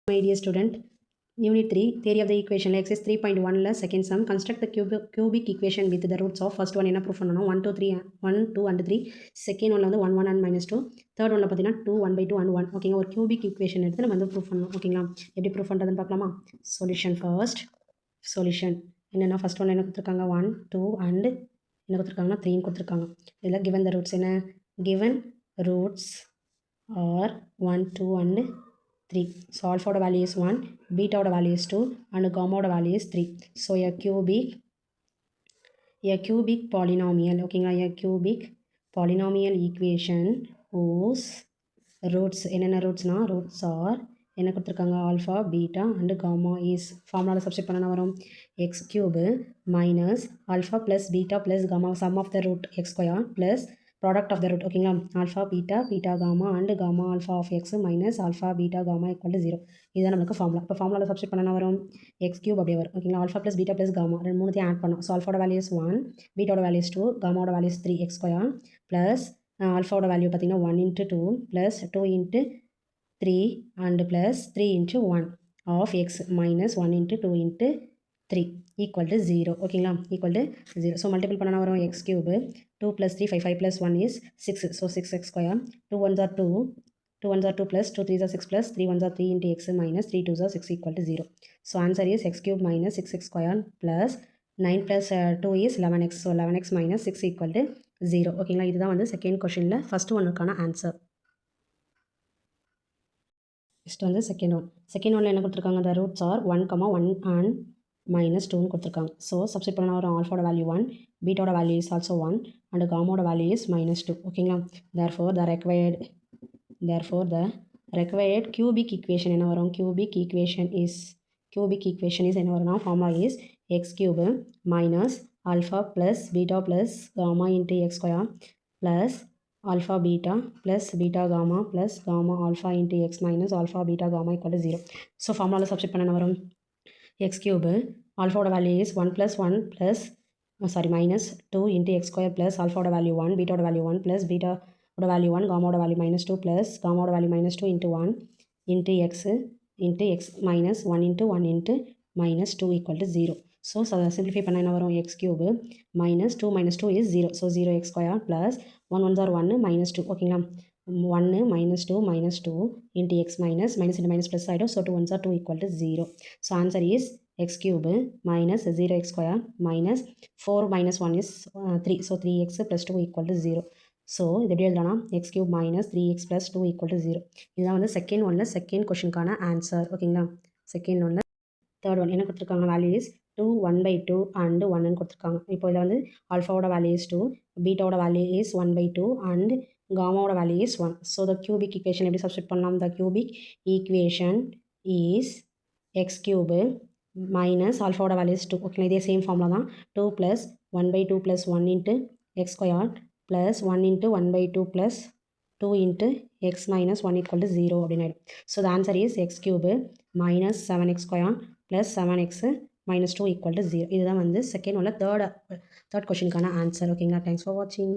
My dear student, Unit 3, Theory of the Equation, Exercise 3.1, second sum, construct the cubic equation with the roots of first one என்ன proof பண்ணணும் 1, 2, 3, 1, 2 and 3, second one வந்து 1, 1 and minus 2, third one பார்த்தீங்கன்னா 2, 1 by 2 and 1, ஓகேங்க ஒரு cubic equation எடுத்து நம்ம வந்து proof பண்ணணும், ஓகேங்களா எப்படி proof பண்ணுறதுன்னு பார்க்கலாமா சொல்யூஷன் ஃபர்ஸ்ட் சொல்யூஷன் என்னென்னா ஃபர்ஸ்ட் ஒன்று என்ன கொடுத்துருக்காங்க 1, 2 and என்ன கொடுத்துருக்காங்கன்னா 3 கொடுத்துருக்காங்க இதில் given the roots என்ன given roots are 1, 2 and 3. So alpha value is 1, beta value is 2 and gamma value is 3. So a cubic polynomial, okay, a cubic polynomial equation whose roots, என்னென்ன rootsனா roots are என்ன கொடுத்துருக்காங்க alpha, beta and gamma is formula substitute பண்ணனா வரும் x cube minus alpha plus beta plus gamma sum of the root x square plus product of the root, ஓகேங்களா alpha beta beta gamma and gamma alpha of x minus alpha beta gamma equal to 0 இதுதான் நமக்கு formula இப்போ ஃபார்முலாவில் substitute பண்ணனா வரும் x cube அப்படியே வரும் ஓகேங்களா alpha plus beta plus gamma ரெண்டு மூணுத்தையும் ஆட் பண்ணோம் so alpha value is 1 beta value is 2 gamma value is 3 x square plus alpha value பார்த்தீங்கன்னா 1 into 2 plus 2 into 3 and plus 3 into 1 of x minus 1 into 2 into 3 equal to 0 ஓகேங்களா equal to 0 so multiple பண்ணனா வரும் x cube 2 plus 3 5 5 plus 1 is 6 so 6x square 2 1s are 2 2 1s are 2 plus 2 3s are 6 plus 3 1s are 3 into x minus 3 2s are 6 equal to 0 so answer is x cube minus 6x square plus 9 plus 2 is 11x so 11x minus 6 equal to 0 ஓகேங்களா இதுதான் வந்து second கொஷினில் first ஒன்றுக்கான answer next வந்து second ஒன்ல என்ன கொடுத்துருக்காங்க the roots are 1, 1 and minus 2 கொடுத்துருக்காங்க so substitute பண்ண வரும் ஆல்ஃபாவோட வேல்யூ 1 பீட்டாவோட வேல்யூ இஸ் ஆல்சோ 1 அண்ட் காமோட வேல்யூ இஸ் minus 2 ஓகேங்களா therefore the required cubic equation என்ன வரும் cubic equation is என்ன வரும்னா formula is x cube minus alpha plus beta plus gamma into x square plus alpha beta plus beta gamma plus gamma alpha into x minus alpha beta gamma equal to 0 so ஃபார்முலாவில் substitute பண்ண என்ன வரும் x cube alpha value is 1 plus 1 plus minus 2 into x square plus alpha value 1 beta value 1 plus beta value 1 gamma value minus 2 plus gamma value minus 2 into 1 into x minus 1 into 1 into minus 2 equal to 0 so simplify பண்ண என்ன வரும் x cube minus 2 is 0 so 0x square plus 1 1s are 1 minus 2 ஓகேங்களா 1 minus 2 into x minus into minus plus ஆகிடும் so 2 1s are 2 equal to 0 so answer is x cube minus 0x square minus 4 minus 1 is 3 so 3x plus 2 equal to 0 so இது எப்படி எழுதலாம் x cube minus 3x plus 2 equal to 0 இதுதான் வந்து second ஒன்ல second கொஷனுக்கான answer ஓகேங்களா second ஒன்ல third one என்ன கொடுத்துருக்காங்க வேல்யூ இஸ் 2 1 by 2 and 1 கொடுத்துருக்காங்க இப்போ இதில் வந்து ஆல்ஃபாவோட வேல்யூ இஸ் 2 பீட்டாவோட வேல்யூ இஸ் 1 by 2 and gammaவோட value is 1 so the cubic equation எப்படி சப்ஸ்டிட் பண்ணலாம் the cubic equation is x cube minus ஆல்ஃபாவோட வேல்யூ இஸ் 2 ஓகே இதே சேம் ஃபார்முலா தான் 2 plus 1 by 2 plus 1 into x square plus 1 into 1 by 2 plus 2 into x minus 1 equal to 0 அப்படின்னு ஆகிடும் so the answer is x cube minus 7x square plus 7x minus 2 equal to 0 இதுதான் வந்து second உள்ள third கொஷனுக்கான answer ஓகேங்களா thanks for வாட்சிங்